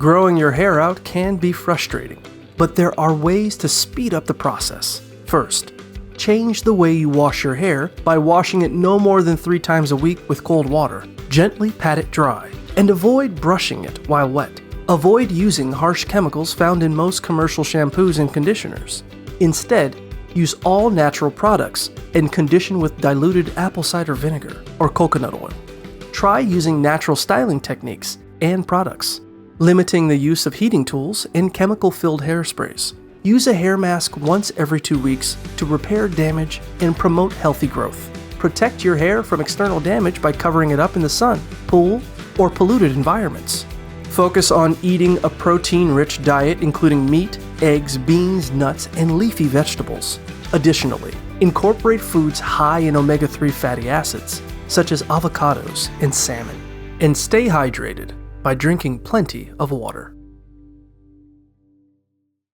Growing your hair out can be frustrating, but there are ways to speed up the process. First, change the way you wash your hair by washing it no more than 3 times a week with cold water. Gently pat it dry, and avoid brushing it while wet. Avoid using harsh chemicals found in most commercial shampoos and conditioners. Instead, use all natural products and condition with diluted apple cider vinegar or coconut oil. Try using natural styling techniques and products, limiting the use of heating tools and chemical-filled hairsprays. Use a hair mask once every 2 weeks to repair damage and promote healthy growth. Protect your hair from external damage by covering it up in the sun, pool, or polluted environments. Focus on eating a protein-rich diet including meat, eggs, beans, nuts, and leafy vegetables. Additionally, incorporate foods high in omega-3 fatty acids, such as avocados and salmon. And stay hydrated by drinking plenty of water.